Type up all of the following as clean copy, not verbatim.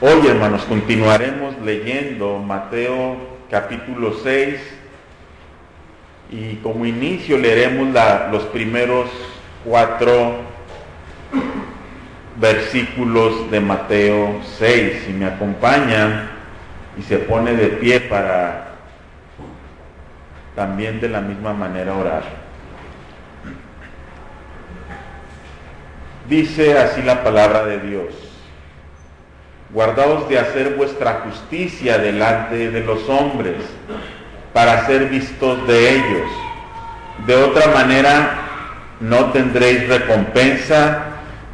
Hoy, hermanos, continuaremos leyendo Mateo capítulo 6 y como inicio leeremos los primeros 4 versículos de Mateo 6. Si me acompañan y se pone de pie para también de la misma manera orar. Dice así la palabra de Dios: guardaos de hacer vuestra justicia delante de los hombres, para ser vistos de ellos. De otra manera, no tendréis recompensa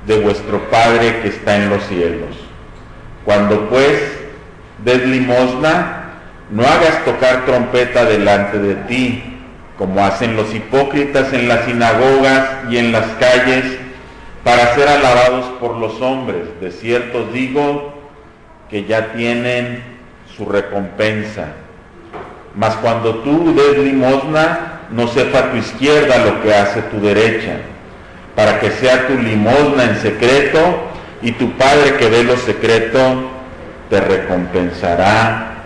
de vuestro Padre que está en los cielos. Cuando pues des limosna, no hagas tocar trompeta delante de ti, como hacen los hipócritas en las sinagogas y en las calles, para ser alabados por los hombres. De cierto os digo que ya tienen su recompensa. Mas cuando tú des limosna, no sepa tu izquierda lo que hace tu derecha, para que sea tu limosna en secreto, y tu Padre que ve lo secreto te recompensará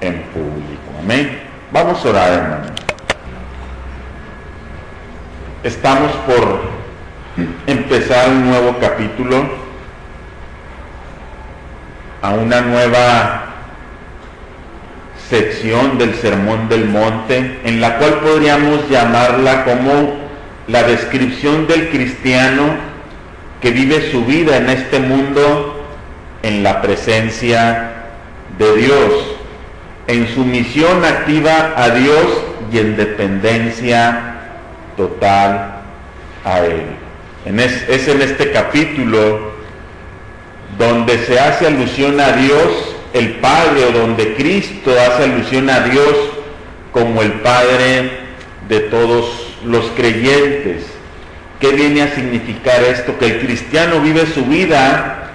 en público. Amén. Vamos a orar, hermano. Estamos por empezar un nuevo capítulo, a una nueva sección del Sermón del Monte, en la cual podríamos llamarla como la descripción del cristiano que vive su vida en este mundo en la presencia de Dios, en sumisión activa a Dios y en dependencia total a Él. Es en este capítulo donde se hace alusión a Dios el Padre, o donde Cristo hace alusión a Dios como el Padre de todos los creyentes. ¿Qué viene a significar esto? Que el cristiano vive su vida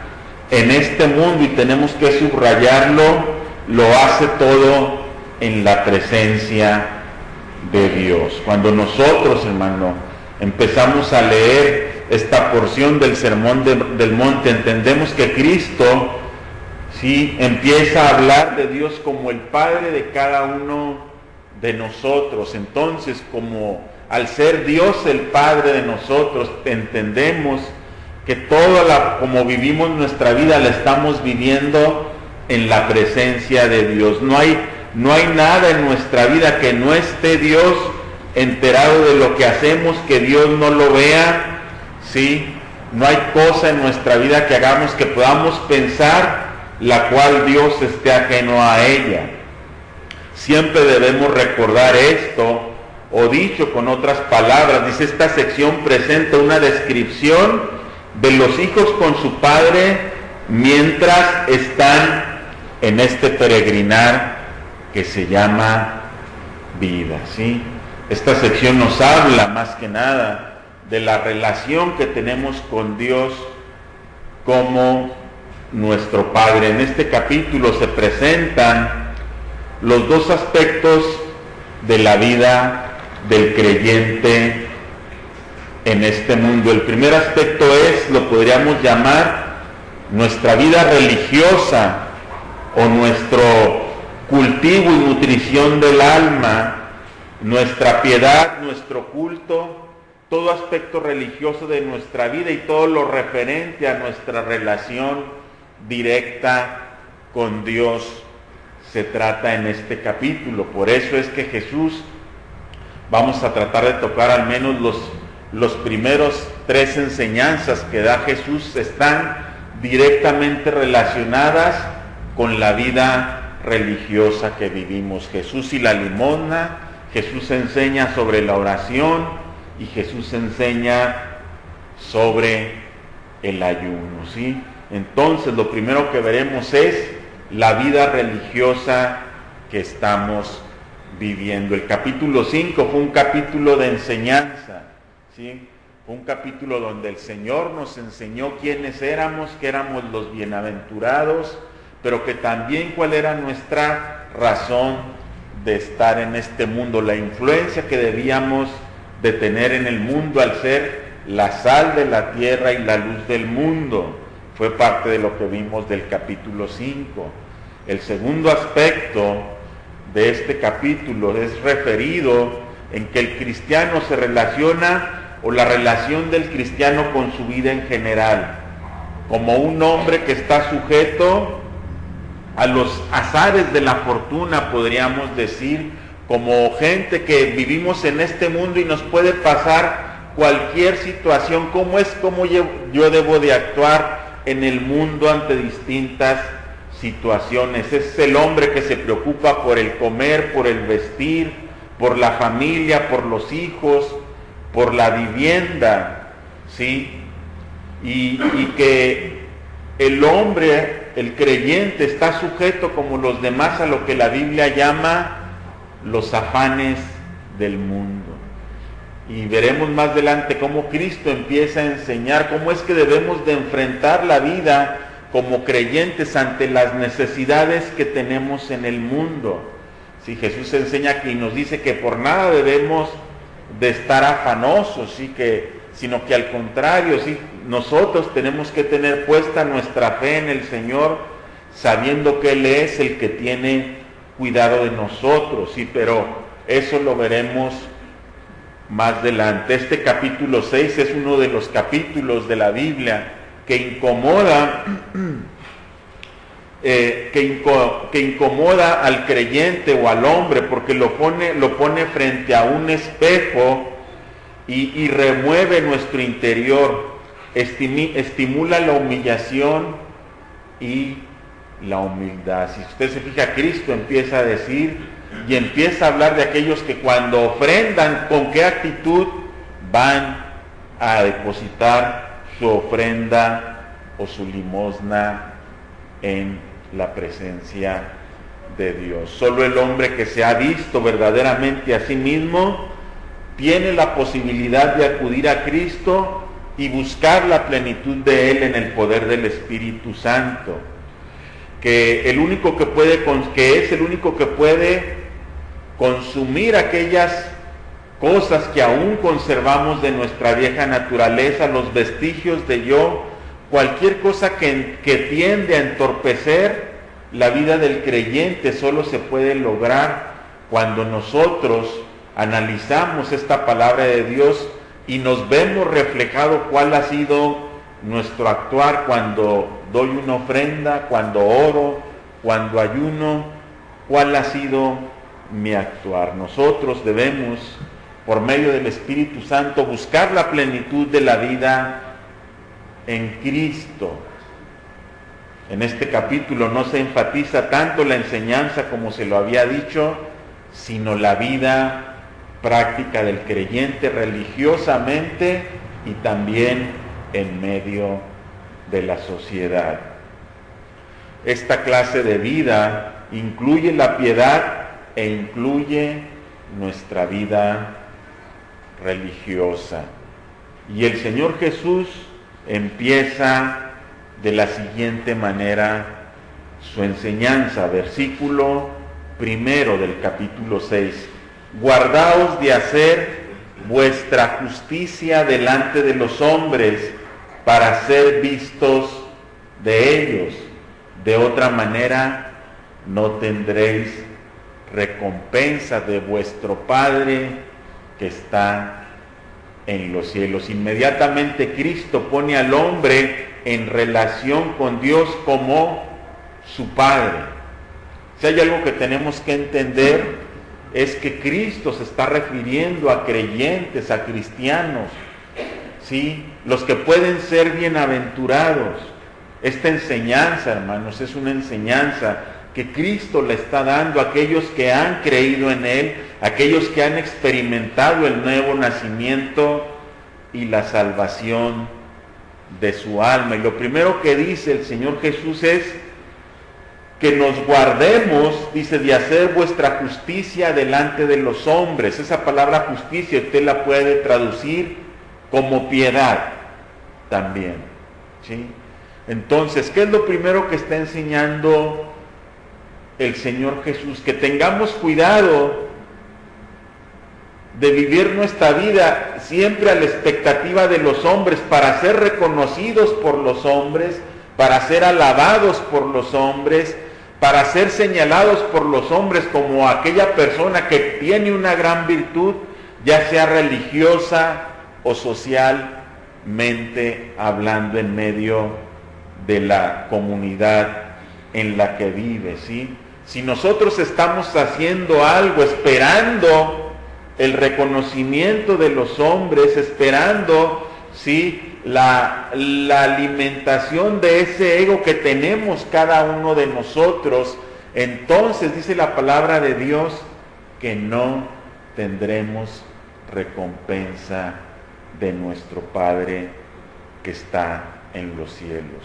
en este mundo, y tenemos que subrayarlo, lo hace todo en la presencia de Dios. Cuando nosotros, hermano, empezamos a leer esta porción del Sermón del Monte, entendemos que Cristo sí empieza a hablar de Dios como el Padre de cada uno de nosotros. Entonces, como al ser Dios el Padre de nosotros, entendemos que como vivimos nuestra vida, la estamos viviendo en la presencia de Dios. No hay nada en nuestra vida que no esté Dios enterado de lo que hacemos, que Dios no lo vea. ¿Sí? No hay cosa en nuestra vida que hagamos que podamos pensar la cual Dios esté ajeno a ella. Siempre debemos recordar esto, o dicho con otras palabras, dice, esta sección presenta una descripción de los hijos con su padre mientras están en este peregrinar que se llama vida. ¿Sí? Esta sección nos habla más que nada de la relación que tenemos con Dios como nuestro Padre. En este capítulo se presentan los dos aspectos de la vida del creyente en este mundo. El primer aspecto lo podríamos llamar nuestra vida religiosa, o nuestro cultivo y nutrición del alma, nuestra piedad, nuestro culto, todo aspecto religioso de nuestra vida y todo lo referente a nuestra relación directa con Dios se trata en este capítulo. Por eso es que Jesús, vamos a tratar de tocar al menos los primeros 3 enseñanzas que da Jesús, están directamente relacionadas con la vida religiosa que vivimos. Jesús y la limosna, Jesús enseña sobre la oración, y Jesús enseña sobre el ayuno. ¿Sí? Entonces, lo primero que veremos es la vida religiosa que estamos viviendo. El capítulo 5 fue un capítulo de enseñanza. ¿Sí? Fue un capítulo donde el Señor nos enseñó quiénes éramos, que éramos los bienaventurados, pero que también cuál era nuestra razón de estar en este mundo, la influencia que debíamos de tener en el mundo al ser la sal de la tierra y la luz del mundo. Fue parte de lo que vimos del capítulo 5. El segundo aspecto de este capítulo es referido en que el cristiano se relaciona, o la relación del cristiano con su vida en general, como un hombre que está sujeto a los azares de la fortuna, podríamos decir, como gente que vivimos en este mundo y nos puede pasar cualquier situación. ¿Cómo yo debo de actuar en el mundo ante distintas situaciones? Es el hombre que se preocupa por el comer, por el vestir, por la familia, por los hijos, por la vivienda, ¿sí? Y que el hombre, el creyente, está sujeto como los demás a lo que la Biblia llama los afanes del mundo. Y veremos más adelante cómo Cristo empieza a enseñar cómo es que debemos de enfrentar la vida como creyentes ante las necesidades que tenemos en el mundo. Sí, Jesús enseña aquí y nos dice que por nada debemos de estar afanosos, ¿sí? Sino que al contrario, ¿sí? Nosotros tenemos que tener puesta nuestra fe en el Señor, sabiendo que Él es el que tiene cuidado de nosotros, ¿sí? Pero eso lo veremos más adelante. Este capítulo 6 es uno de los capítulos de la Biblia que incomoda al creyente o al hombre, porque lo pone frente a un espejo y remueve nuestro interior, estimula la humillación y la humildad. Si usted se fija, Cristo empieza a decir y empieza a hablar de aquellos que cuando ofrendan, con qué actitud van a depositar su ofrenda o su limosna en la presencia de Dios. Solo el hombre que se ha visto verdaderamente a sí mismo tiene la posibilidad de acudir a Cristo y buscar la plenitud de Él en el poder del Espíritu Santo, que es el único que puede consumir aquellas cosas que aún conservamos de nuestra vieja naturaleza, los vestigios de yo, cualquier cosa que tiende a entorpecer la vida del creyente. Solo se puede lograr cuando nosotros analizamos esta palabra de Dios y nos vemos reflejado cuál ha sido nuestro actuar cuando doy una ofrenda, cuando oro, cuando ayuno, cuál ha sido mi actuar. Nosotros debemos, por medio del Espíritu Santo, buscar la plenitud de la vida en Cristo. En este capítulo no se enfatiza tanto la enseñanza como se lo había dicho, sino la vida práctica del creyente religiosamente y también en medio de la sociedad. Esta clase de vida incluye la piedad e incluye nuestra vida religiosa. Y el Señor Jesús empieza de la siguiente manera su enseñanza, versículo 1 del capítulo 6. Guardaos de hacer vuestra justicia delante de los hombres para ser vistos de ellos. De otra manera no tendréis recompensa de vuestro Padre que está en los cielos. Inmediatamente Cristo pone al hombre en relación con Dios como su Padre. Si hay algo que tenemos que entender, es que Cristo se está refiriendo a creyentes, a cristianos, ¿sí? Los que pueden ser bienaventurados. Esta enseñanza, hermanos, es una enseñanza que Cristo le está dando a aquellos que han creído en Él, aquellos que han experimentado el nuevo nacimiento y la salvación de su alma. Y lo primero que dice el Señor Jesús es que nos guardemos, dice, de hacer vuestra justicia delante de los hombres. Esa palabra justicia usted la puede traducir como piedad también, ¿sí? Entonces, ¿qué es lo primero que está enseñando el Señor Jesús? Que tengamos cuidado de vivir nuestra vida siempre a la expectativa de los hombres para ser reconocidos por los hombres, para ser alabados por los hombres, para ser señalados por los hombres como aquella persona que tiene una gran virtud, ya sea religiosa o socialmente hablando en medio de la comunidad en la que vive, ¿sí? Si nosotros estamos haciendo algo esperando el reconocimiento de los hombres, esperando, ¿sí?, la alimentación de ese ego que tenemos cada uno de nosotros, entonces dice la palabra de Dios que no tendremos recompensa de nuestro Padre que está en los cielos.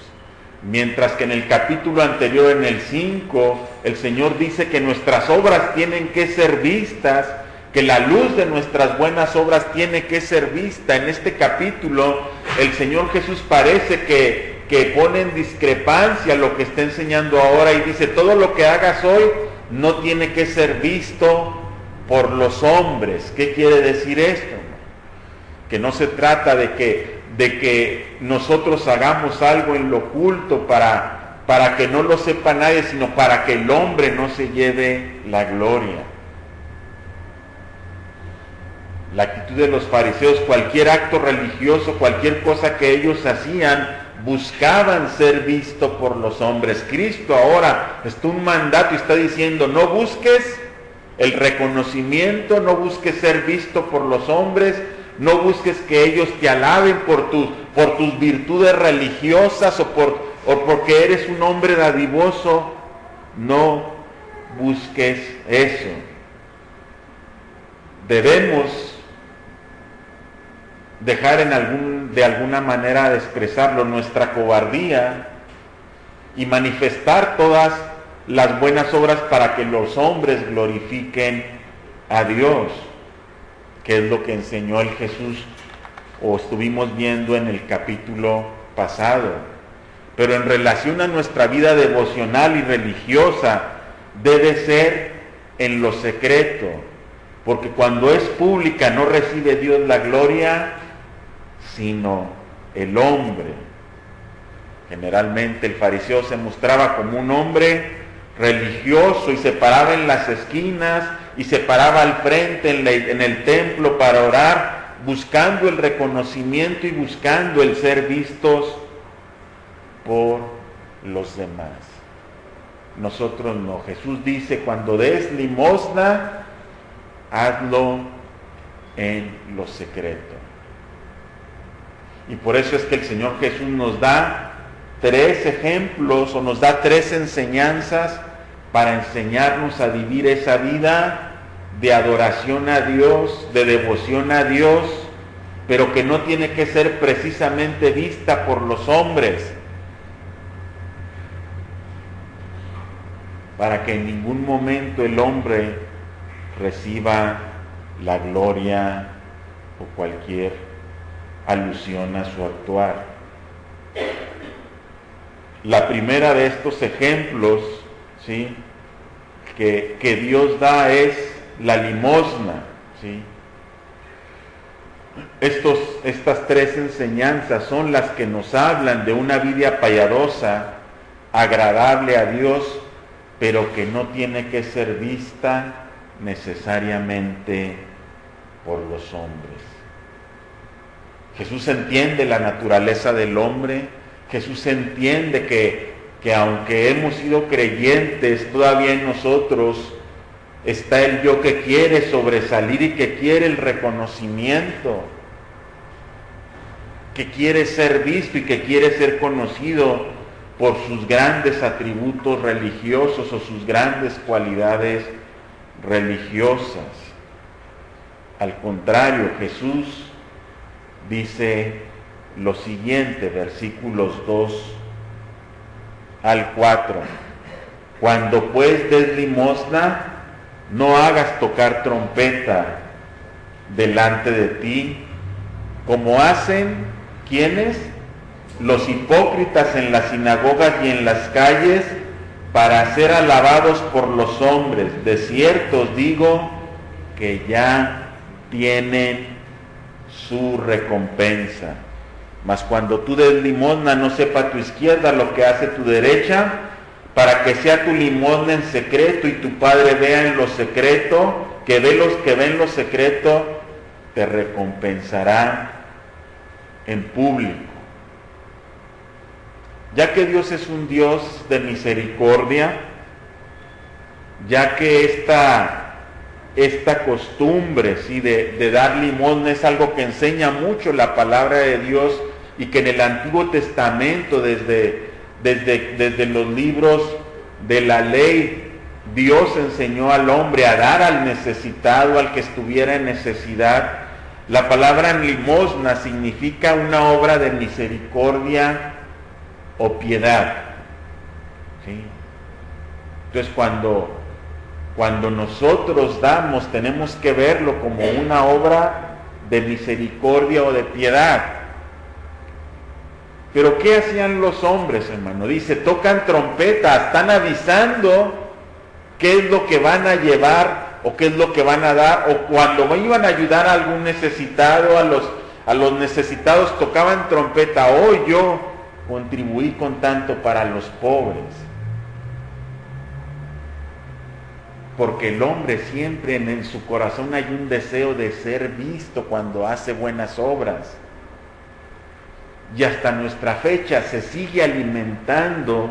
Mientras que en el capítulo anterior, en el 5, el Señor dice que nuestras obras tienen que ser vistas, que la luz de nuestras buenas obras tiene que ser vista. En este capítulo, el Señor Jesús parece que pone en discrepancia lo que está enseñando ahora y dice, todo lo que hagas hoy no tiene que ser visto por los hombres. ¿Qué quiere decir esto? Que no se trata de que nosotros hagamos algo en lo oculto para que no lo sepa nadie, sino para que el hombre no se lleve la gloria. La actitud de los fariseos, cualquier acto religioso, cualquier cosa que ellos hacían, buscaban ser visto por los hombres. Cristo ahora está un mandato y está diciendo, no busques el reconocimiento, no busques ser visto por los hombres, no busques que ellos te alaben por tus virtudes religiosas o porque eres un hombre dadivoso. No busques eso. Debemos dejar de alguna manera de expresarlo nuestra cobardía y manifestar todas las buenas obras para que los hombres glorifiquen a Dios, que es lo que enseñó el Jesús o estuvimos viendo en el capítulo pasado. Pero en relación a nuestra vida devocional y religiosa, debe ser en lo secreto, porque cuando es pública no recibe Dios la gloria, sino el hombre. Generalmente el fariseo se mostraba como un hombre religioso y se paraba en las esquinas y se paraba al frente en el templo para orar, buscando el reconocimiento y buscando el ser vistos por los demás. Nosotros no. Jesús dice, cuando des limosna, hazlo en lo secreto. Y por eso es que el Señor Jesús nos da 3 ejemplos o nos da 3 enseñanzas para enseñarnos a vivir esa vida de adoración a Dios, de devoción a Dios, pero que no tiene que ser precisamente vista por los hombres, para que en ningún momento el hombre reciba la gloria o cualquier alusión a su actuar. La primera de estos ejemplos, ¿sí?, que Dios da es la limosna, ¿sí? Estas 3 enseñanzas son las que nos hablan de una vida piadosa, agradable a Dios, pero que no tiene que ser vista necesariamente por los hombres. Jesús entiende la naturaleza del hombre. Jesús entiende que aunque hemos sido creyentes, todavía en nosotros está el yo que quiere sobresalir y que quiere el reconocimiento, que quiere ser visto y que quiere ser conocido por sus grandes atributos religiosos o sus grandes cualidades religiosas. Al contrario, Jesús dice lo siguiente, versículos 2 al 4. Cuando pues des limosna, no hagas tocar trompeta delante de ti, como hacen, ¿quiénes? Los hipócritas en las sinagogas y en las calles, para ser alabados por los hombres. De cierto os digo que ya tienen su recompensa. Mas cuando tú des limosna, no sepa tu izquierda lo que hace tu derecha, para que sea tu limosna en secreto y tu Padre vea en lo secreto, que ve en lo secreto, te recompensará en público. Ya que Dios es un Dios de misericordia, ya que esta costumbre, ¿sí?, de dar limosna es algo que enseña mucho la palabra de Dios, y que en el Antiguo Testamento, desde los libros de la ley, Dios enseñó al hombre a dar al necesitado, al que estuviera en necesidad. La palabra limosna significa una obra de misericordia o piedad, ¿sí? Entonces cuando nosotros damos, tenemos que verlo como una obra de misericordia o de piedad. Pero ¿qué hacían los hombres, hermano? Dice, tocan trompeta, están avisando qué es lo que van a llevar o qué es lo que van a dar, o cuando iban a ayudar a algún necesitado, a los necesitados tocaban trompeta. Hoy yo contribuí con tanto para los pobres. Porque el hombre siempre en su corazón hay un deseo de ser visto cuando hace buenas obras. Y hasta nuestra fecha se sigue alimentando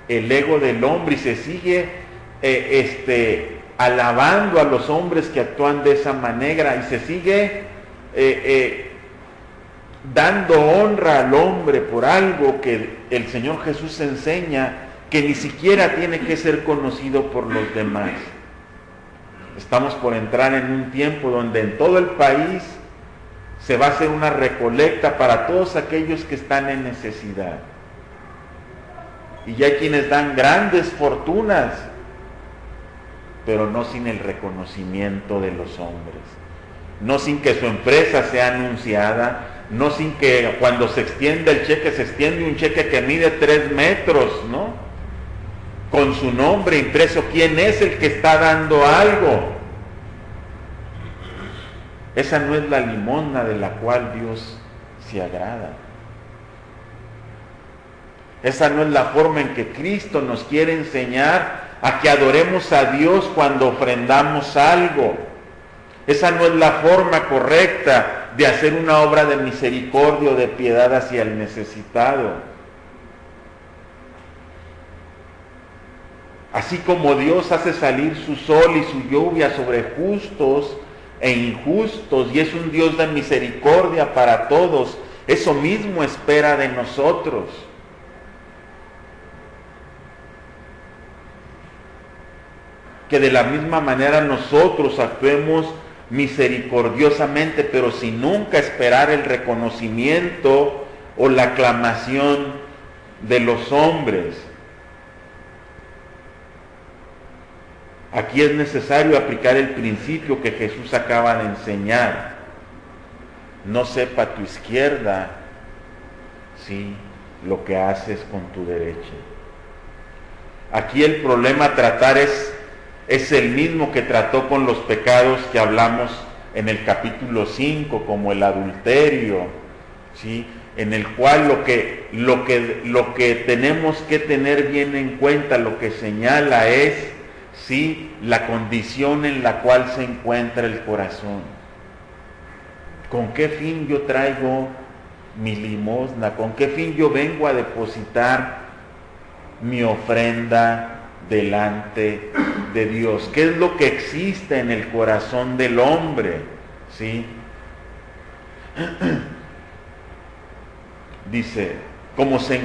el ego del hombre y se sigue alabando a los hombres que actúan de esa manera, y se sigue dando honra al hombre por algo que el Señor Jesús enseña, que ni siquiera tiene que ser conocido por los demás. Estamos por entrar en un tiempo donde en todo el país se va a hacer una recolecta para todos aquellos que están en necesidad. Y ya hay quienes dan grandes fortunas, pero no sin el reconocimiento de los hombres, no sin que su empresa sea anunciada, no sin que cuando se extiende el cheque, se extiende un cheque que mide 3 metros, ¿no?, con su nombre impreso, quién es el que está dando algo. Esa no es la limosna de la cual Dios se agrada. Esa no es la forma en que Cristo nos quiere enseñar a que adoremos a Dios cuando ofrendamos algo. Esa no es la forma correcta de hacer una obra de misericordia o de piedad hacia el necesitado. Así como Dios hace salir su sol y su lluvia sobre justos e injustos, y es un Dios de misericordia para todos, eso mismo espera de nosotros. Que de la misma manera nosotros actuemos misericordiosamente, pero sin nunca esperar el reconocimiento o la aclamación de los hombres. Aquí es necesario aplicar el principio que Jesús acaba de enseñar. No sepa tu izquierda, sí, lo que haces con tu derecha. Aquí el problema a tratar es el mismo que trató con los pecados que hablamos en el capítulo 5, como el adulterio, ¿sí?, en el cual lo que tenemos que tener bien en cuenta, lo que señala es, sí, la condición en la cual se encuentra el corazón. ¿Con qué fin yo traigo mi limosna? ¿Con qué fin yo vengo a depositar mi ofrenda delante de Dios? ¿Qué es lo que existe en el corazón del hombre? ¿Sí? Dice, ¿cómo se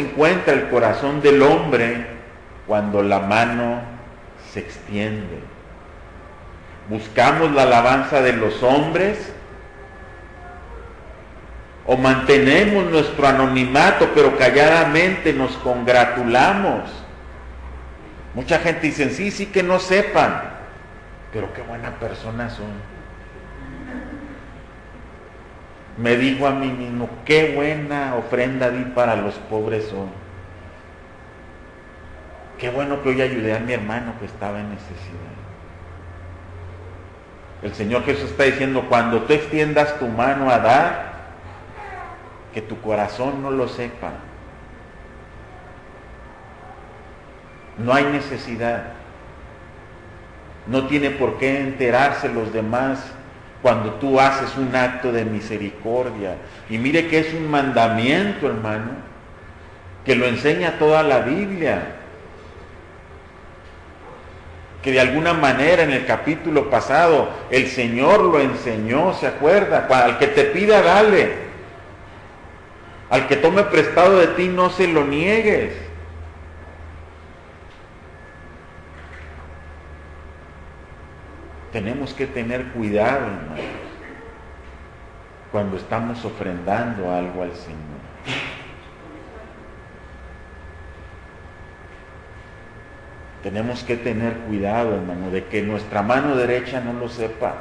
encuentra el corazón del hombre cuando la mano se extiende? ¿Buscamos la alabanza de los hombres? ¿O mantenemos nuestro anonimato, pero calladamente nos congratulamos? Mucha gente dice, sí, que no sepan, pero qué buena persona son. Me digo a mí mismo, qué buena ofrenda di para los pobres hoy. Qué bueno que hoy ayudé a mi hermano que estaba en necesidad. El Señor Jesús está diciendo, cuando tú extiendas tu mano a dar, que tu corazón no lo sepa. No hay necesidad. No tiene por qué enterarse los demás cuando tú haces un acto de misericordia. Y mire que es un mandamiento, hermano, que lo enseña toda la Biblia. Que de alguna manera en el capítulo pasado el Señor lo enseñó, ¿se acuerda? Al que te pida, dale. Al que tome prestado de ti, no se lo niegues. Tenemos que tener cuidado, hermanos, cuando estamos ofrendando algo al Señor. Tenemos que tener cuidado, hermano, de que nuestra mano derecha no lo sepa.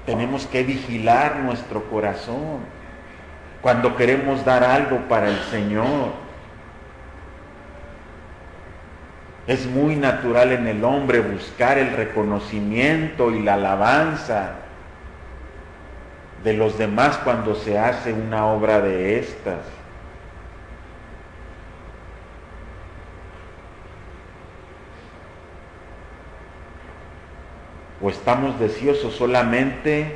Tenemos que vigilar nuestro corazón cuando queremos dar algo para el Señor. Es muy natural en el hombre buscar el reconocimiento y la alabanza de los demás cuando se hace una obra de estas. ¿O estamos deseosos solamente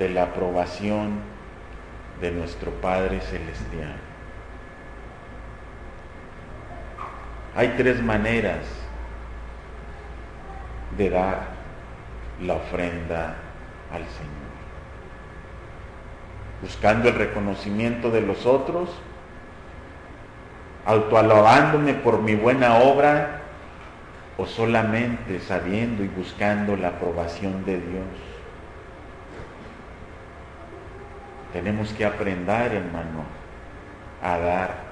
de la aprobación de nuestro Padre Celestial? Hay 3 maneras de dar la ofrenda al Señor. Buscando el reconocimiento de los otros, autoalabándome por mi buena obra, o solamente sabiendo y buscando la aprobación de Dios. Tenemos que aprender, hermano, a dar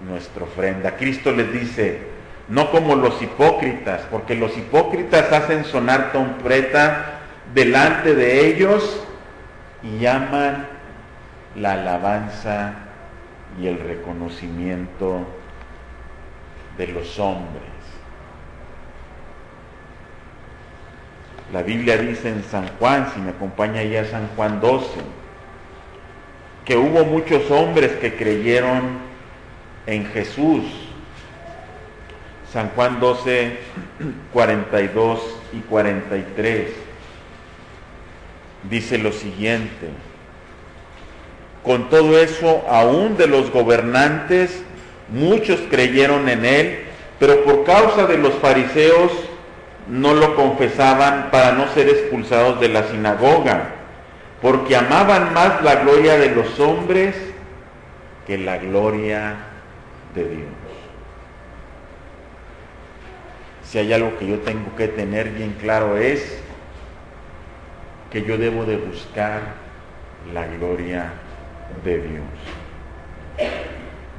nuestra ofrenda. Cristo les dice, no como los hipócritas, porque los hipócritas hacen sonar trompeta delante de ellos y llaman la alabanza y el reconocimiento de los hombres. La Biblia dice en San Juan, si me acompaña ya San Juan 12, que hubo muchos hombres que creyeron en Jesús. San Juan 12, 42 y 43. Dice lo siguiente: con todo eso, aún de los gobernantes, muchos creyeron en él, pero por causa de los fariseos no lo confesaban para no ser expulsados de la sinagoga, porque amaban más la gloria de los hombres que la gloria de Dios. Si hay algo que yo tengo que tener bien claro es que yo debo de buscar la gloria de Dios.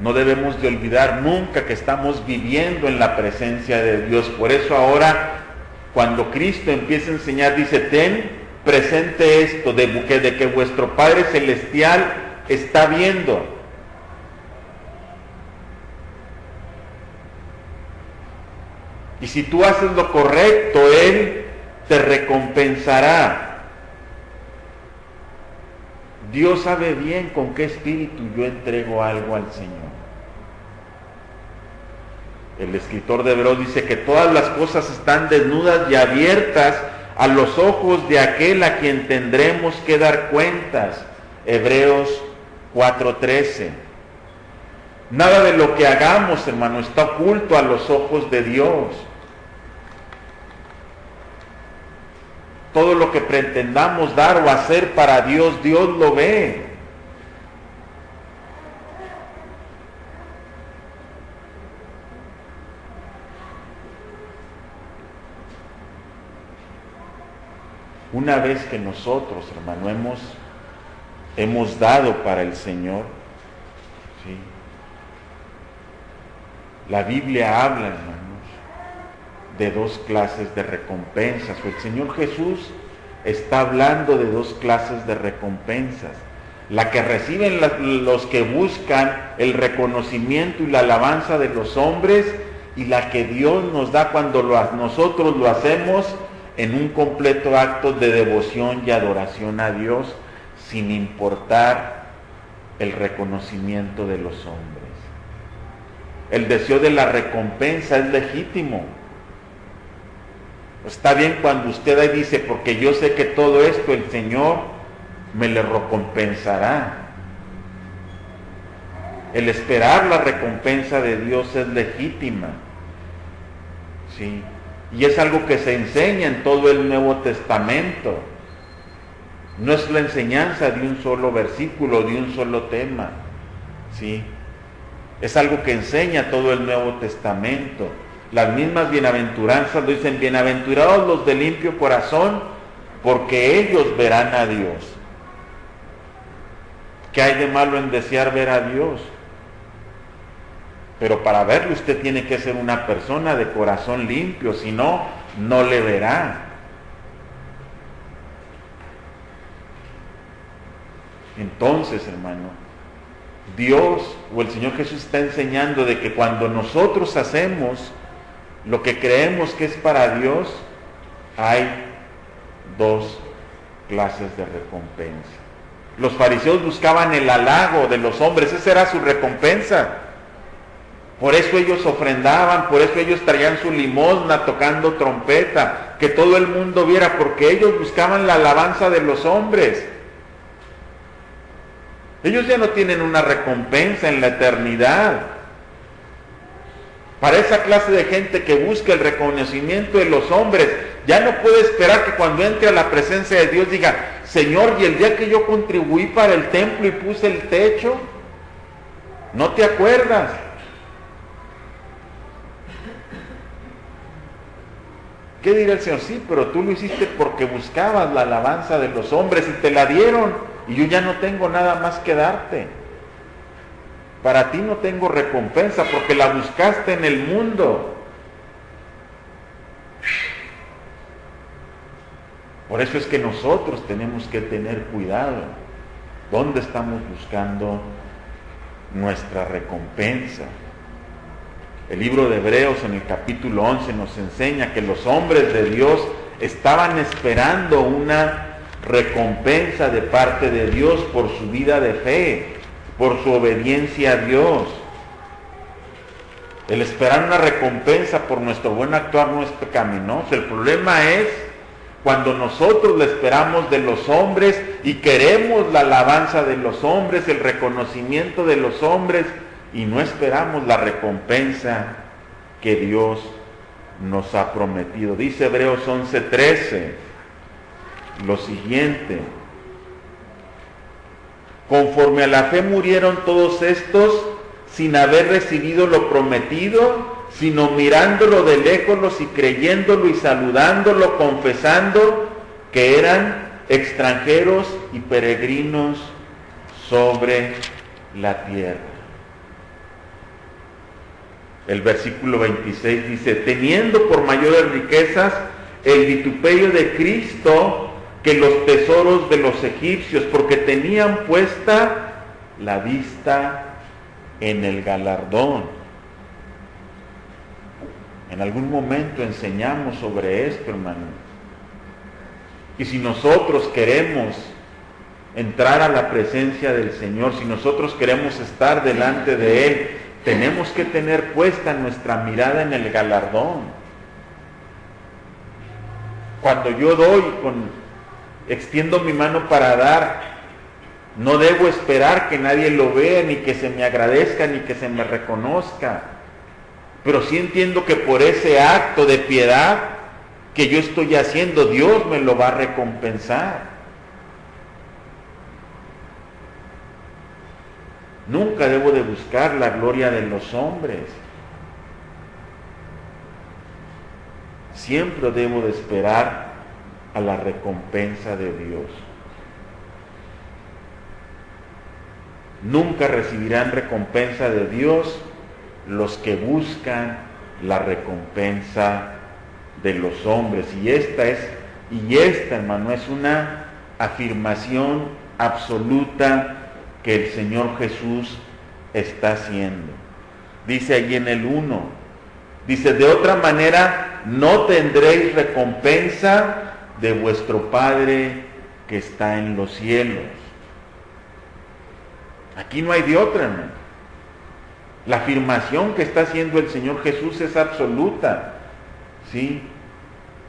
No debemos de olvidar nunca que estamos viviendo en la presencia de Dios. Por eso ahora, cuando Cristo empieza a enseñar, dice, ten presente esto, de que vuestro Padre Celestial está viendo. Y si tú haces lo correcto, Él te recompensará. Dios sabe bien con qué espíritu yo entrego algo al Señor. El escritor de Hebreos dice que todas las cosas están desnudas y abiertas a los ojos de aquel a quien tendremos que dar cuentas. Hebreos 4:13. Nada de lo que hagamos, hermano, está oculto a los ojos de Dios. Todo lo que pretendamos dar o hacer para Dios, Dios lo ve. Una vez que nosotros, hermano, hemos dado para el Señor, ¿sí? La Biblia habla, hermanos, de 2 clases de recompensas. El Señor Jesús está hablando de 2 clases de recompensas. La que reciben los que buscan el reconocimiento y la alabanza de los hombres, y la que Dios nos da cuando nosotros lo hacemos en un completo acto de devoción y adoración a Dios, sin importar el reconocimiento de los hombres. El deseo de la recompensa es legítimo. Está bien cuando usted ahí dice, porque yo sé que todo esto el Señor me le recompensará. El esperar la recompensa de Dios es legítima. ¿Sí? Y es algo que se enseña en todo el Nuevo Testamento. No es la enseñanza de un solo versículo, de un solo tema. ¿Sí? Es algo que enseña todo el Nuevo Testamento. Las mismas bienaventuranzas lo dicen: bienaventurados los de limpio corazón, porque ellos verán a Dios. ¿Qué hay de malo en desear ver a Dios? Pero para verlo usted tiene que ser una persona de corazón limpio, si no, no le verá. Entonces, hermano, Dios o el Señor Jesús está enseñando de que cuando nosotros hacemos lo que creemos que es para Dios, hay dos clases de recompensa. Los fariseos buscaban el halago de los hombres, esa era su recompensa. Por eso ellos ofrendaban, por eso ellos traían su limosna tocando trompeta, que todo el mundo viera, porque ellos buscaban la alabanza de los hombres. Ellos ya no tienen una recompensa en la eternidad. Para esa clase de gente que busca el reconocimiento de los hombres, ya no puede esperar que cuando entre a la presencia de Dios diga: Señor, ¿y el día que yo contribuí para el templo y puse el techo? ¿No te acuerdas? ¿Qué dirá el Señor? Sí, pero tú lo hiciste porque buscabas la alabanza de los hombres y te la dieron, y yo ya no tengo nada más que darte. Para ti no tengo recompensa porque la buscaste en el mundo. Por eso es que nosotros tenemos que tener cuidado. ¿Dónde estamos buscando nuestra recompensa? El libro de Hebreos en el capítulo 11 nos enseña que los hombres de Dios estaban esperando una recompensa de parte de Dios por su vida de fe, por su obediencia a Dios. El esperar una recompensa por nuestro buen actuar no es pecaminoso. El problema es cuando nosotros le esperamos de los hombres y queremos la alabanza de los hombres, el reconocimiento de los hombres, y no esperamos la recompensa que Dios nos ha prometido. Dice Hebreos 11:13 lo siguiente: conforme a la fe murieron todos estos sin haber recibido lo prometido, sino mirándolo de lejos y creyéndolo y saludándolo, confesando que eran extranjeros y peregrinos sobre la tierra. El versículo 26 dice: teniendo por mayores riquezas el vituperio de Cristo que los tesoros de los egipcios, porque tenían puesta la vista en el galardón. En algún momento enseñamos sobre esto, hermano. Y si nosotros queremos entrar a la presencia del Señor, si nosotros queremos estar delante de Él, tenemos que tener puesta nuestra mirada en el galardón. Cuando yo doy, extiendo mi mano para dar, no debo esperar que nadie lo vea, ni que se me agradezca, ni que se me reconozca. Pero sí entiendo que por ese acto de piedad que yo estoy haciendo, Dios me lo va a recompensar. Nunca debo de buscar la gloria de los hombres. Siempre debo de esperar a la recompensa de Dios. Nunca recibirán recompensa de Dios los que buscan la recompensa de los hombres. Y esta, hermano, es una afirmación absoluta que el Señor Jesús está haciendo. Dice allí en el 1, dice: de otra manera no tendréis recompensa de vuestro Padre que está en los cielos. Aquí no hay de otra, hermano. La afirmación que está haciendo el Señor Jesús es absoluta, ¿sí?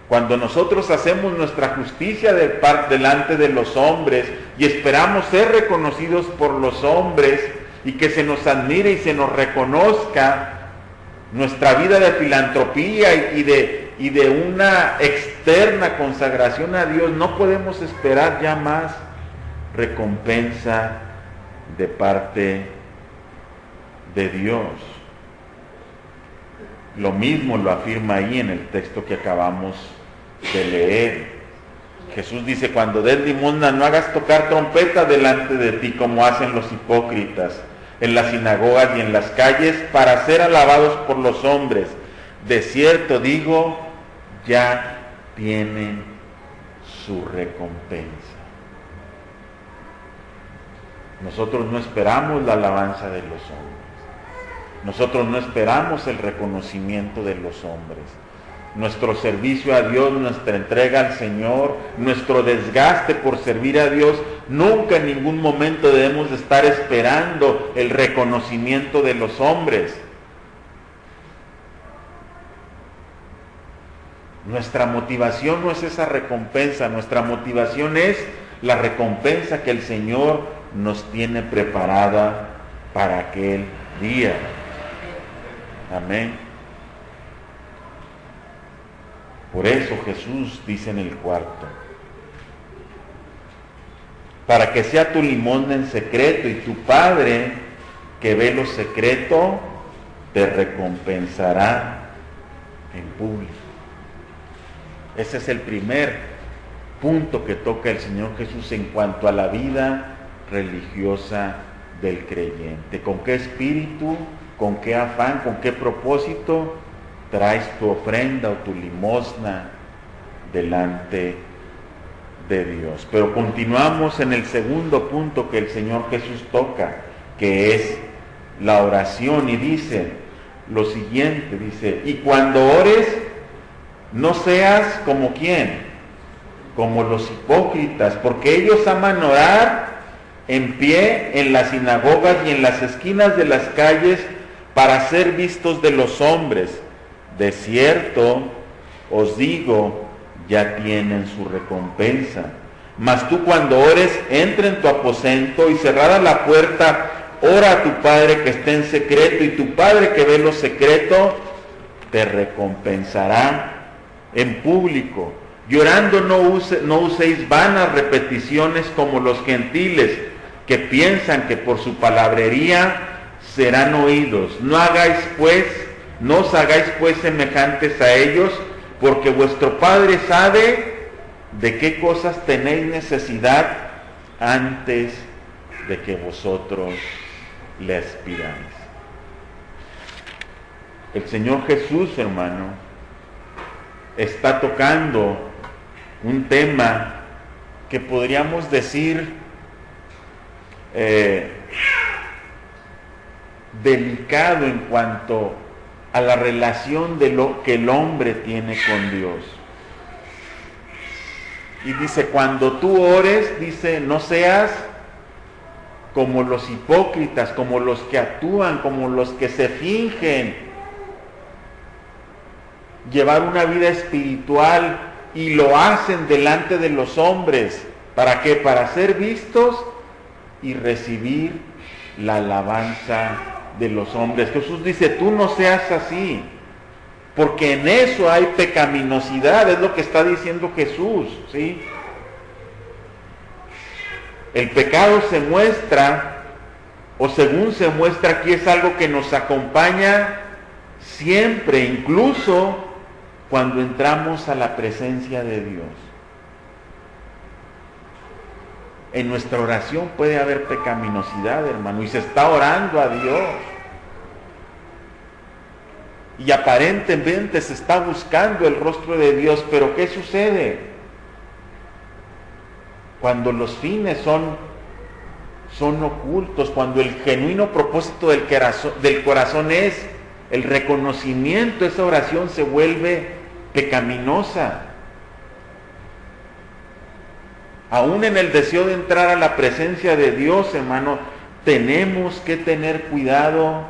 Cuando nosotros hacemos nuestra justicia delante de los hombres y esperamos ser reconocidos por los hombres y que se nos admire y se nos reconozca nuestra vida de filantropía y de una externa consagración a Dios, no podemos esperar ya más recompensa de parte de Dios. Lo mismo lo afirma ahí en el texto que acabamos de leer. Jesús dice, cuando des limosna no hagas tocar trompeta delante de ti como hacen los hipócritas en las sinagogas y en las calles para ser alabados por los hombres. De cierto digo, ya tienen su recompensa. Nosotros no esperamos la alabanza de los hombres. Nosotros no esperamos el reconocimiento de los hombres. Nuestro servicio a Dios, nuestra entrega al Señor, nuestro desgaste por servir a Dios, nunca en ningún momento debemos de estar esperando el reconocimiento de los hombres. Nuestra motivación no es esa recompensa, nuestra motivación es la recompensa que el Señor nos tiene preparada para aquel día. Amén. Por eso Jesús dice en el cuarto, para que sea tu limosna en secreto y tu Padre que ve lo secreto te recompensará en público. Ese es el primer punto que toca el Señor Jesús en cuanto a la vida religiosa del creyente. ¿Con qué espíritu, con qué afán, con qué propósito traes tu ofrenda o tu limosna delante de Dios? Pero continuamos en el segundo punto que el Señor Jesús toca, que es la oración, y dice lo siguiente, dice, y cuando ores, no seas como ¿quién? Como los hipócritas, porque ellos aman orar en pie en las sinagogas y en las esquinas de las calles para ser vistos de los hombres. De cierto, os digo, ya tienen su recompensa. Mas tú cuando ores, entra en tu aposento y cerrada la puerta, ora a tu Padre que está en secreto, y tu Padre que ve lo secreto, te recompensará en público. Llorando no uséis vanas repeticiones como los gentiles, que piensan que por su palabrería serán oídos. No os hagáis pues semejantes a ellos, porque vuestro Padre sabe de qué cosas tenéis necesidad antes de que vosotros les pidáis. El Señor Jesús, hermano, está tocando un tema que podríamos decir delicado en cuanto a la relación de lo que el hombre tiene con Dios. Y dice, cuando tú ores, dice, no seas como los hipócritas, como los que actúan, como los que se fingen llevar una vida espiritual y lo hacen delante de los hombres. ¿Para qué? Para ser vistos y recibir la alabanza de los hombres. Jesús dice, tú no seas así, porque en eso hay pecaminosidad, es lo que está diciendo Jesús, ¿sí? El pecado se muestra, o según se muestra aquí, es algo que nos acompaña siempre, incluso cuando entramos a la presencia de Dios. En nuestra oración puede haber pecaminosidad, hermano, y se está orando a Dios. Y aparentemente se está buscando el rostro de Dios, pero ¿qué sucede? Cuando los fines son ocultos, cuando el genuino propósito del corazón es el reconocimiento, esa oración se vuelve pecaminosa. Aún en el deseo de entrar a la presencia de Dios, hermano, tenemos que tener cuidado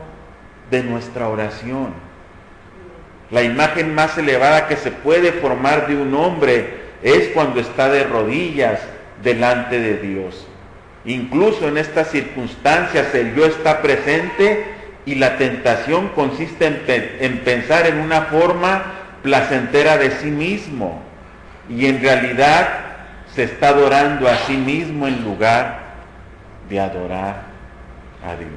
de nuestra oración. La imagen más elevada que se puede formar de un hombre es cuando está de rodillas delante de Dios. Incluso en estas circunstancias el yo está presente y la tentación consiste en pensar en una forma placentera de sí mismo, y en realidad se está adorando a sí mismo en lugar de adorar a Dios.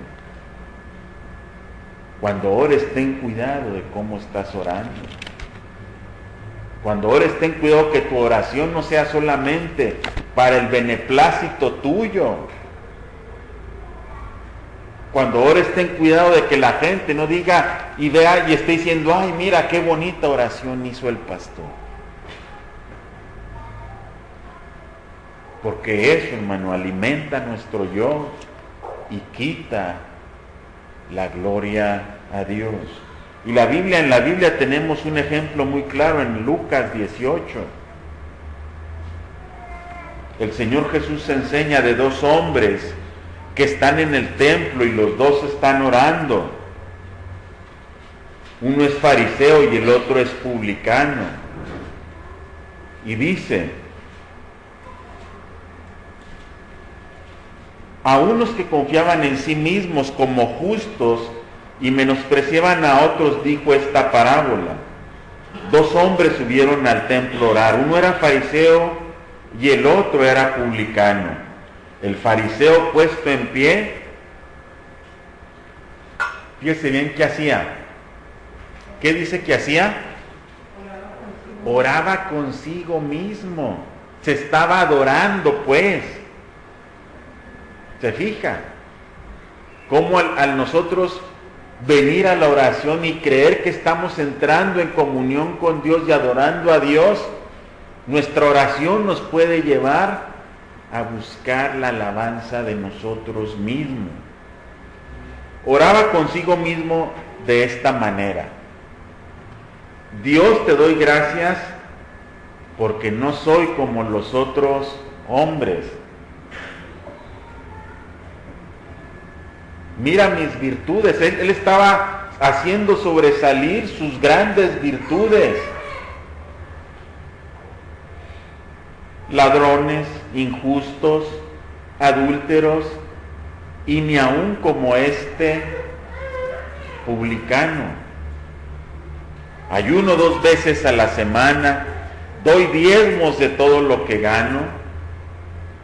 Cuando ores, ten cuidado de cómo estás orando. Cuando ores, ten cuidado que tu oración no sea solamente para el beneplácito tuyo. Cuando ores, ten cuidado de que la gente no diga y vea y esté diciendo, ay, mira qué bonita oración hizo el pastor. Porque eso, hermano, alimenta nuestro yo y quita la gloria a Dios. Y en la Biblia tenemos un ejemplo muy claro en Lucas 18. El Señor Jesús enseña de dos hombres que están en el templo y los dos están orando. Uno es fariseo y el otro es publicano. Y dice, a unos que confiaban en sí mismos como justos y menospreciaban a otros, dijo esta parábola. Dos hombres subieron al templo a orar. Uno era fariseo y el otro era publicano. El fariseo, puesto en pie, fíjese bien qué hacía. ¿Qué dice que hacía? Oraba consigo mismo. Se estaba adorando, pues. ¿Se fija? Cómo al nosotros venir a la oración y creer que estamos entrando en comunión con Dios y adorando a Dios, nuestra oración nos puede llevar a buscar la alabanza de nosotros mismos. Oraba consigo mismo de esta manera: Dios, te doy gracias porque no soy como los otros hombres. Mira mis virtudes. Él estaba haciendo sobresalir sus grandes virtudes. Ladrones, injustos, adúlteros, y ni aun como este publicano. Ayuno 2 veces a la semana, doy diezmos de todo lo que gano.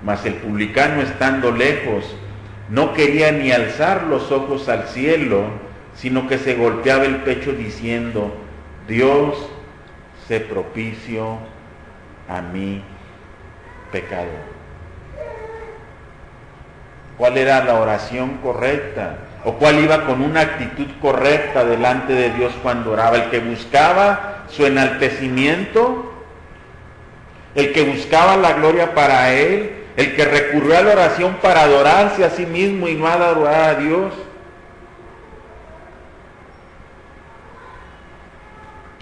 Mas el publicano, estando lejos, no quería ni alzar los ojos al cielo, sino que se golpeaba el pecho diciendo, Dios, sé propicio a mí, pecador. ¿Cuál era la oración correcta? ¿O cuál iba con una actitud correcta delante de Dios cuando oraba? ¿El que buscaba su enaltecimiento? ¿El que buscaba la gloria para él? ¿El que recurrió a la oración para adorarse a sí mismo y no a adorar a Dios?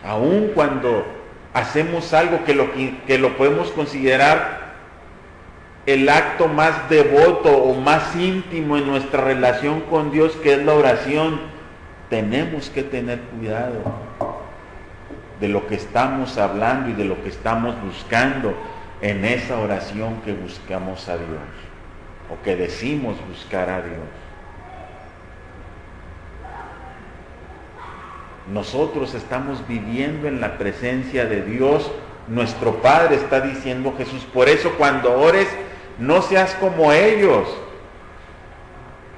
Aun cuando hacemos algo que lo podemos considerar el acto más devoto o más íntimo en nuestra relación con Dios, que es la oración, tenemos que tener cuidado de lo que estamos hablando y de lo que estamos buscando en esa oración que buscamos a Dios o que decimos buscar a Dios. Nosotros estamos viviendo en la presencia de Dios. Nuestro Padre, está diciendo Jesús. Por eso cuando ores, no seas como ellos.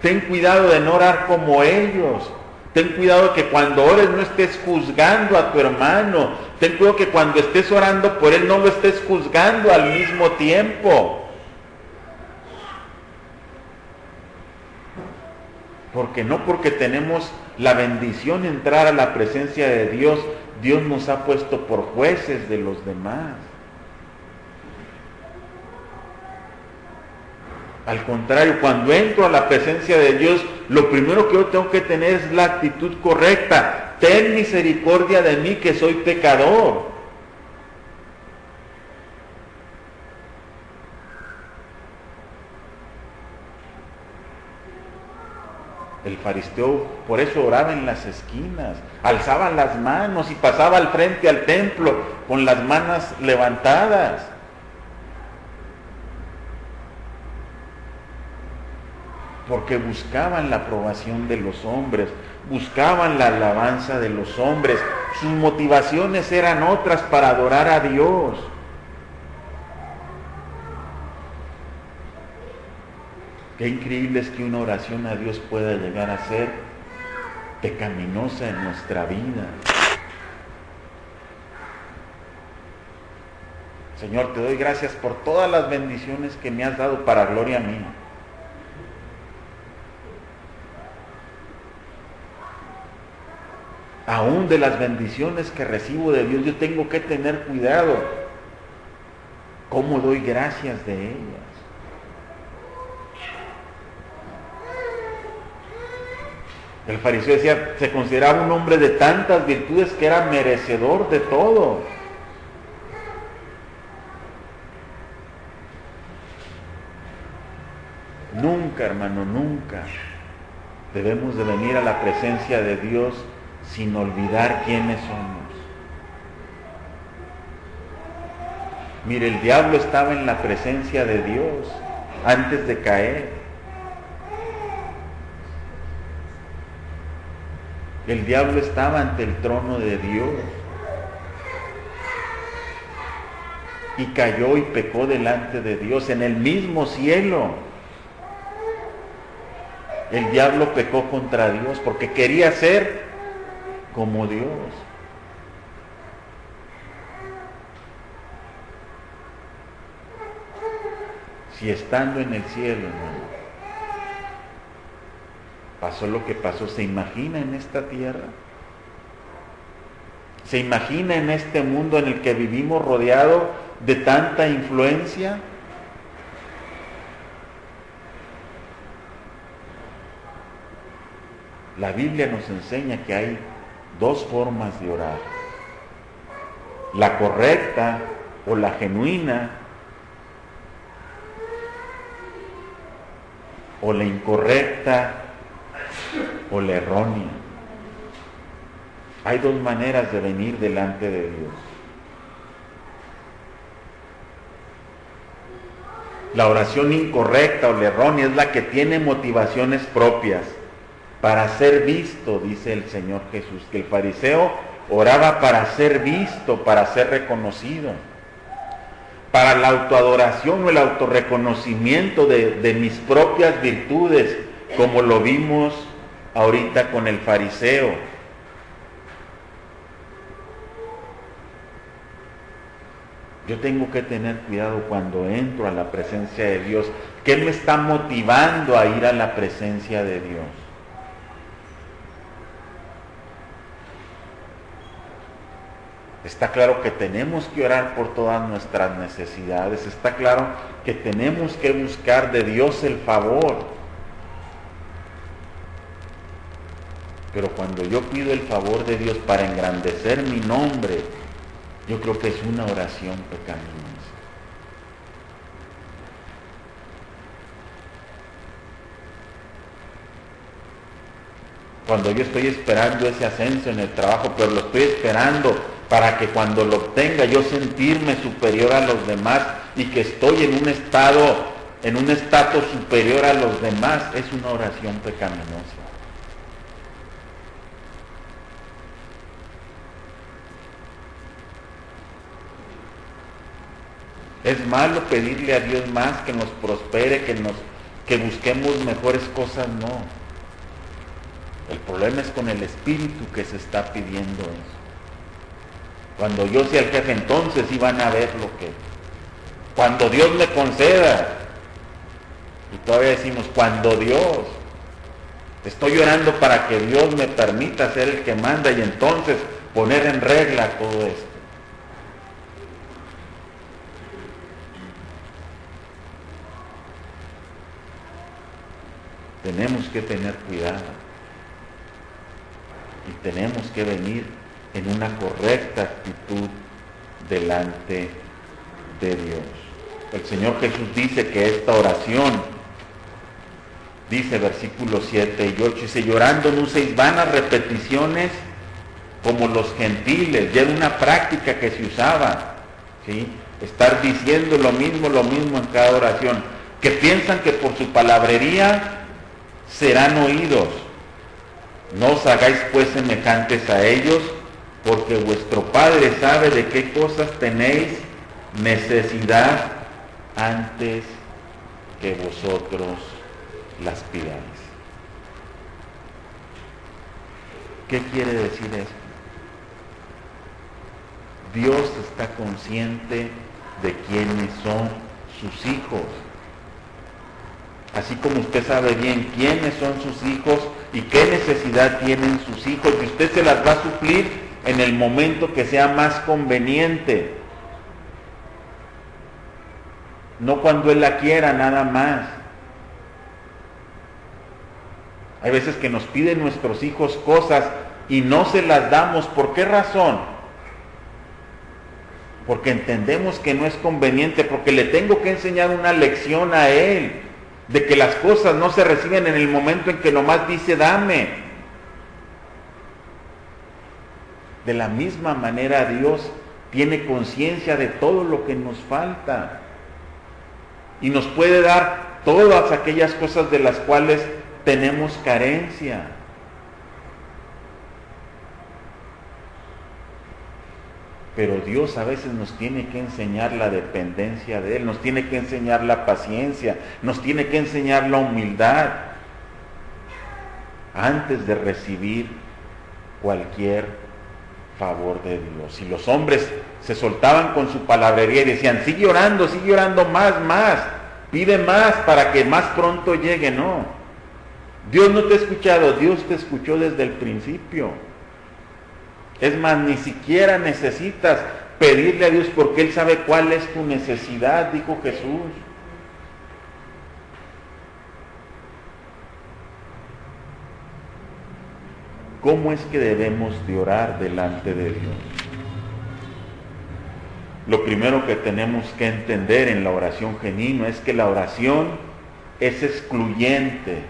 Ten cuidado de no orar como ellos. Ten cuidado que cuando ores no estés juzgando a tu hermano. Ten cuidado que cuando estés orando por él no lo estés juzgando al mismo tiempo. Porque no porque tenemos la bendición de entrar a la presencia de Dios, Dios nos ha puesto por jueces de los demás. Al contrario, cuando entro a la presencia de Dios, lo primero que yo tengo que tener es la actitud correcta. Ten misericordia de mí, que soy pecador. fariseo por eso oraba en las esquinas, alzaba las manos y pasaba al frente al templo con las manos levantadas. Porque buscaban la aprobación de los hombres, buscaban la alabanza de los hombres. Sus motivaciones eran otras para adorar a Dios. Qué increíble es que una oración a Dios pueda llegar a ser pecaminosa en nuestra vida. Señor, te doy gracias por todas las bendiciones que me has dado para gloria mía. Aún de las bendiciones que recibo de Dios, yo tengo que tener cuidado. ¿Cómo doy gracias de ellas? El fariseo decía, se consideraba un hombre de tantas virtudes que era merecedor de todo. Nunca, hermano, nunca debemos de venir a la presencia de Dios sin olvidar quiénes somos. Mire, el diablo estaba en la presencia de Dios antes de caer. El diablo estaba ante el trono de Dios y cayó y pecó delante de Dios en el mismo cielo. El diablo pecó contra Dios porque quería ser como Dios. Si estando en el cielo, hermano, pasó lo que pasó, ¿se imagina en esta tierra? ¿Se imagina en este mundo en el que vivimos rodeado de tanta influencia? La Biblia nos enseña que hay dos formas de orar. La correcta o la genuina, o la incorrecta o la errónea. Hay dos maneras de venir delante de Dios. La oración incorrecta o la errónea es la que tiene motivaciones propias para ser visto, dice el Señor Jesús, que el fariseo oraba para ser visto, para ser reconocido, para la autoadoración o el autorreconocimiento de mis propias virtudes, como lo vimos ahorita con el fariseo. Yo tengo que tener cuidado cuando entro a la presencia de Dios. ¿Qué me está motivando a ir a la presencia de Dios? Está claro que tenemos que orar por todas nuestras necesidades. Está claro que tenemos que buscar de Dios el favor. Pero cuando yo pido el favor de Dios para engrandecer mi nombre, yo creo que es una oración pecaminosa. Cuando yo estoy esperando ese ascenso en el trabajo, pero lo estoy esperando para que cuando lo obtenga yo sentirme superior a los demás y que estoy en un estatus superior a los demás, es una oración pecaminosa. Es malo pedirle a Dios más, que nos prospere, que busquemos mejores cosas, no. El problema es con el espíritu que se está pidiendo eso. Cuando yo sea el jefe, entonces sí van a ver lo que... Cuando Dios me conceda, y todavía decimos, cuando Dios, estoy orando para que Dios me permita ser el que manda y entonces poner en regla todo esto. Tenemos que tener cuidado y tenemos que venir en una correcta actitud delante de Dios. El Señor Jesús dice que esta oración, dice versículos 7 y 8, dice, llorando no uséis vanas repeticiones como los gentiles. Ya era una práctica que se usaba, ¿sí? Estar diciendo lo mismo en cada oración, que piensan que por su palabrería serán oídos. No os hagáis pues semejantes a ellos, porque vuestro Padre sabe de qué cosas tenéis necesidad antes que vosotros las pidáis. ¿Qué quiere decir esto? Dios está consciente de quiénes son sus hijos. Así como usted sabe bien quiénes son sus hijos y qué necesidad tienen sus hijos, y usted se las va a suplir en el momento que sea más conveniente. No cuando Él la quiera, nada más. Hay veces que nos piden nuestros hijos cosas y no se las damos. ¿Por qué razón? Porque entendemos que no es conveniente, porque le tengo que enseñar una lección a él, de que las cosas no se reciben en el momento en que nomás dice dame. De la misma manera Dios tiene conciencia de todo lo que nos falta y nos puede dar todas aquellas cosas de las cuales tenemos carencia. Pero Dios a veces nos tiene que enseñar la dependencia de Él, nos tiene que enseñar la paciencia, nos tiene que enseñar la humildad antes de recibir cualquier favor de Dios. Y los hombres se soltaban con su palabrería y decían, sigue orando más, pide más para que más pronto llegue. No, Dios no te ha escuchado, Dios te escuchó desde el principio. Es más, ni siquiera necesitas pedirle a Dios porque Él sabe cuál es tu necesidad, dijo Jesús. ¿Cómo es que debemos de orar delante de Dios? Lo primero que tenemos que entender en la oración genuina es que la oración es excluyente.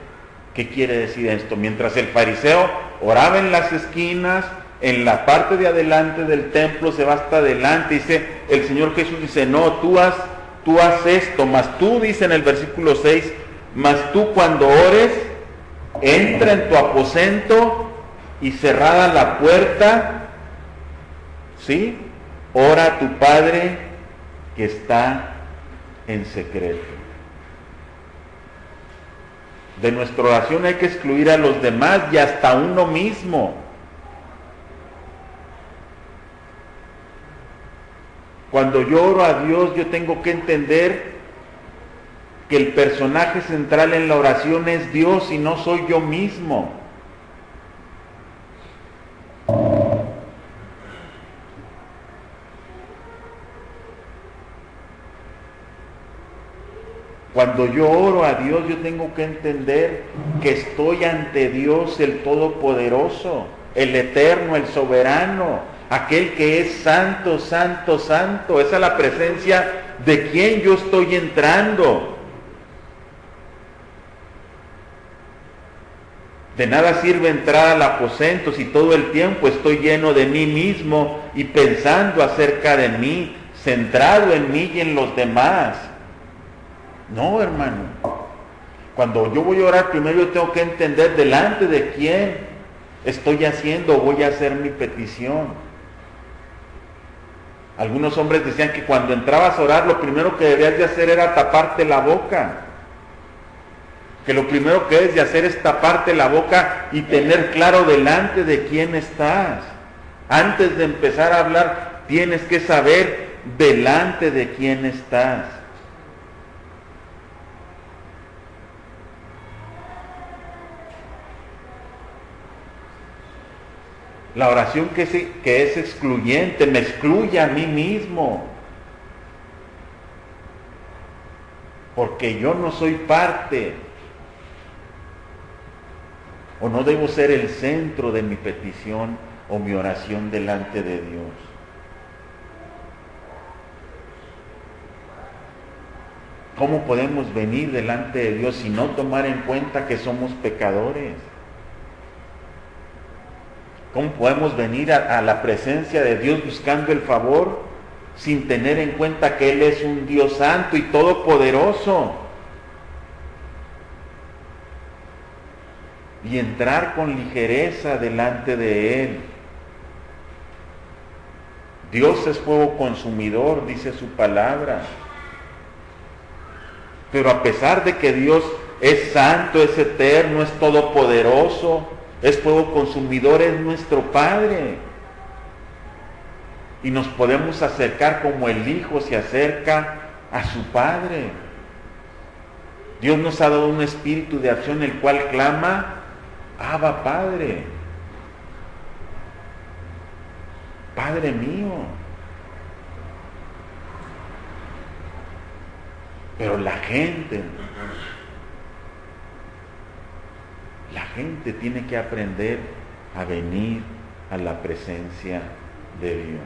¿Qué quiere decir esto? Mientras el fariseo oraba en las esquinas, en la parte de adelante del templo, se va hasta adelante, dice, el Señor Jesús dice, no, tú haz esto, mas tú, dice en el versículo 6, mas tú cuando ores, entra en tu aposento y cerrada la puerta, ¿sí? Ora a tu Padre que está en secreto. De nuestra oración hay que excluir a los demás y hasta uno mismo. Cuando yo oro a Dios, yo tengo que entender que el personaje central en la oración es Dios y no soy yo mismo. Cuando yo oro a Dios, yo tengo que entender que estoy ante Dios, el Todopoderoso, el Eterno, el Soberano, aquel que es santo, santo, santo. Esa es la presencia de quien yo estoy entrando. De nada sirve entrar al aposento si todo el tiempo estoy lleno de mí mismo y pensando acerca de mí, centrado en mí y en los demás. No, hermano. Cuando yo voy a orar, primero yo tengo que entender delante de quién estoy haciendo o voy a hacer mi petición. Algunos hombres decían que cuando entrabas a orar, lo primero que debías de hacer era taparte la boca. Que lo primero que debes de hacer es taparte la boca y tener claro delante de quién estás. Antes de empezar a hablar, tienes que saber delante de quién estás. La oración que es excluyente me excluye a mí mismo. Porque yo no soy parte. O no debo ser el centro de mi petición o mi oración delante de Dios. ¿Cómo podemos venir delante de Dios y no tomar en cuenta que somos pecadores? ¿Cómo podemos venir a la presencia de Dios buscando el favor sin tener en cuenta que Él es un Dios santo y todopoderoso? Y entrar con ligereza delante de Él. Dios es fuego consumidor, dice su palabra. Pero a pesar de que Dios es santo, es eterno, es todopoderoso, es fuego consumidor, es nuestro Padre. Y nos podemos acercar como el Hijo se acerca a su Padre. Dios nos ha dado un espíritu de acción el cual clama, Abba Padre, Padre mío. Pero la gente tiene que aprender a venir a la presencia de Dios.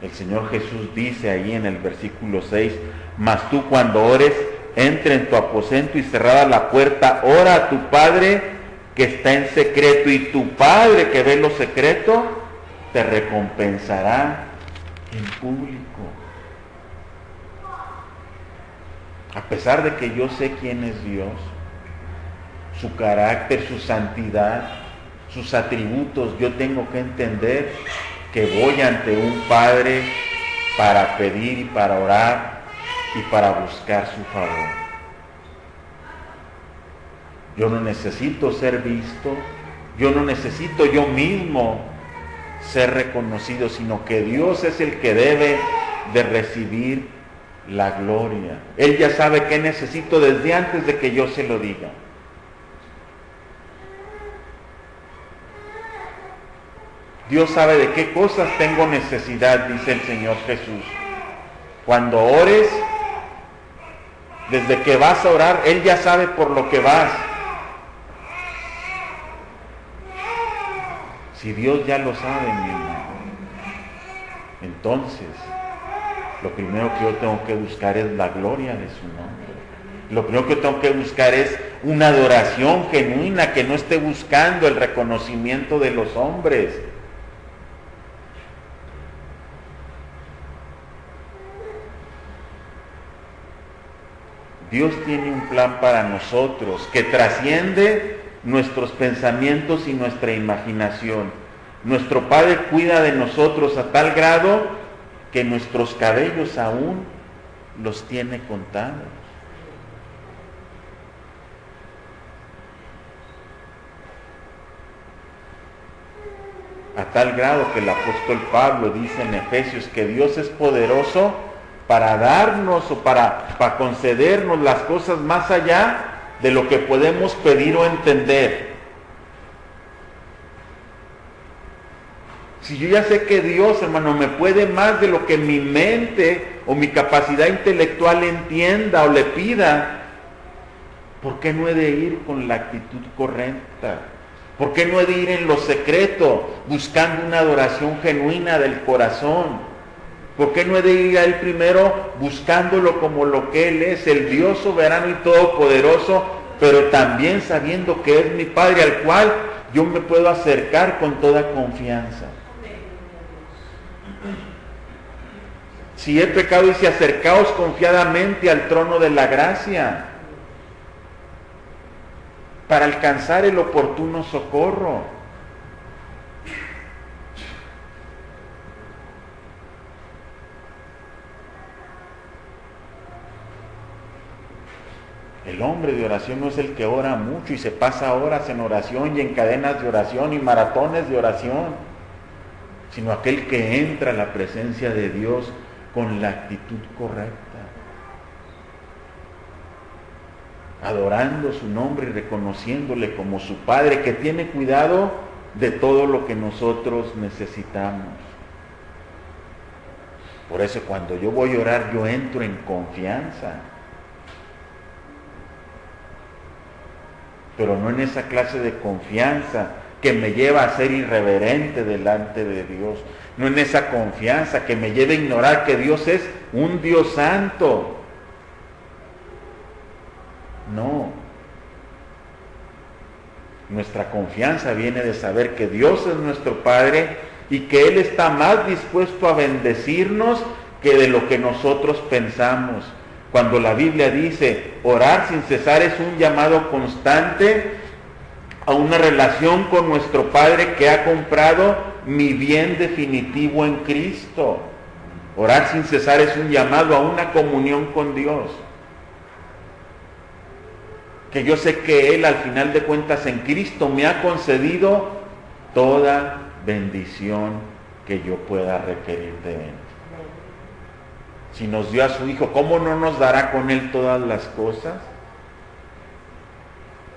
El Señor Jesús dice ahí en el versículo 6, mas tú cuando ores, entra en tu aposento y cerrada la puerta, ora a tu Padre que está en secreto, y tu Padre que ve lo secreto, te recompensará en público. A pesar de que yo sé quién es Dios, su carácter, su santidad, sus atributos, yo tengo que entender que voy ante un Padre para pedir y para orar y para buscar su favor. Yo no necesito ser visto, yo no necesito yo mismo ser reconocido, sino que Dios es el que debe de recibir la gloria. Él ya sabe qué necesito desde antes de que yo se lo diga. Dios sabe de qué cosas tengo necesidad, dice el Señor Jesús. Cuando ores, desde que vas a orar, Él ya sabe por lo que vas. Si Dios ya lo sabe, mi hermano, entonces lo primero que yo tengo que buscar es la gloria de su nombre. Lo primero que tengo que buscar es una adoración genuina, que no esté buscando el reconocimiento de los hombres. Dios tiene un plan para nosotros que trasciende nuestros pensamientos y nuestra imaginación. Nuestro Padre cuida de nosotros a tal grado que nuestros cabellos aún los tiene contados. A tal grado que el apóstol Pablo dice en Efesios que Dios es poderoso para darnos o para concedernos las cosas más allá de lo que podemos pedir o entender. Si yo ya sé que Dios, hermano, me puede más de lo que mi mente o mi capacidad intelectual entienda o le pida, ¿por qué no he de ir con la actitud correcta? ¿Por qué no he de ir en lo secreto, buscando una adoración genuina del corazón? ¿Por qué no he de ir a Él primero buscándolo como lo que Él es, el Dios soberano y todopoderoso, pero también sabiendo que es mi Padre al cual yo me puedo acercar con toda confianza? Si he pecado, dice, acercaos confiadamente al trono de la gracia para alcanzar el oportuno socorro. El hombre de oración no es el que ora mucho y se pasa horas en oración y en cadenas de oración y maratones de oración, sino aquel que entra a la presencia de Dios con la actitud correcta, adorando su nombre y reconociéndole como su Padre, que tiene cuidado de todo lo que nosotros necesitamos. Por eso cuando yo voy a orar, yo entro en confianza, pero no en esa clase de confianza que me lleva a ser irreverente delante de Dios, no en esa confianza que me lleva a ignorar que Dios es un Dios santo. No. Nuestra confianza viene de saber que Dios es nuestro Padre y que Él está más dispuesto a bendecirnos que de lo que nosotros pensamos. Cuando la Biblia dice, orar sin cesar es un llamado constante a una relación con nuestro Padre que ha comprado mi bien definitivo en Cristo. Orar sin cesar es un llamado a una comunión con Dios. Que yo sé que Él al final de cuentas en Cristo me ha concedido toda bendición que yo pueda requerir de Él. Si nos dio a su Hijo, ¿cómo no nos dará con Él todas las cosas?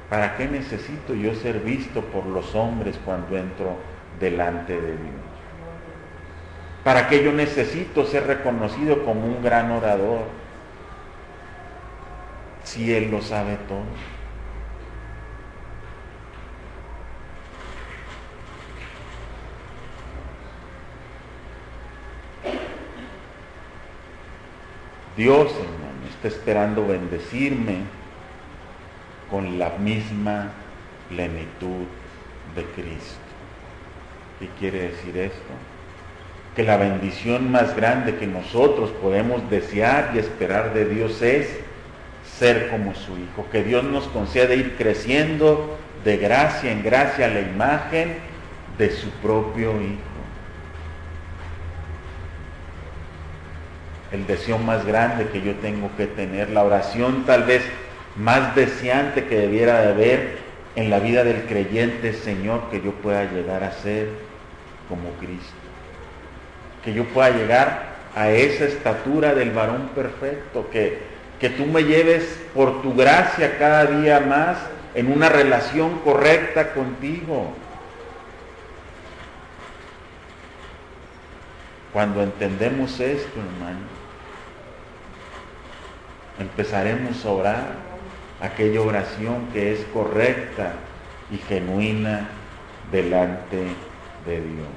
¿Para qué necesito yo ser visto por los hombres cuando entro delante de Dios? ¿Para qué yo necesito ser reconocido como un gran orador? Si Él lo sabe todo. Dios, hermano, está esperando bendecirme con la misma plenitud de Cristo. ¿Qué quiere decir esto? Que la bendición más grande que nosotros podemos desear y esperar de Dios es ser como su Hijo, que Dios nos concede ir creciendo de gracia en gracia a la imagen de su propio Hijo. El deseo más grande que yo tengo que tener, la oración tal vez más deseante que debiera de haber en la vida del creyente, Señor, que yo pueda llegar a ser como Cristo, que yo pueda llegar a esa estatura del varón perfecto, que tú me lleves por tu gracia cada día más en una relación correcta contigo. Cuando entendemos esto, hermano, empezaremos a orar aquella oración que es correcta y genuina delante de Dios.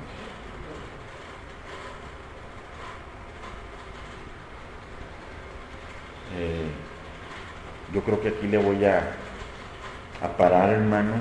Yo creo que aquí le voy a parar, hermanos.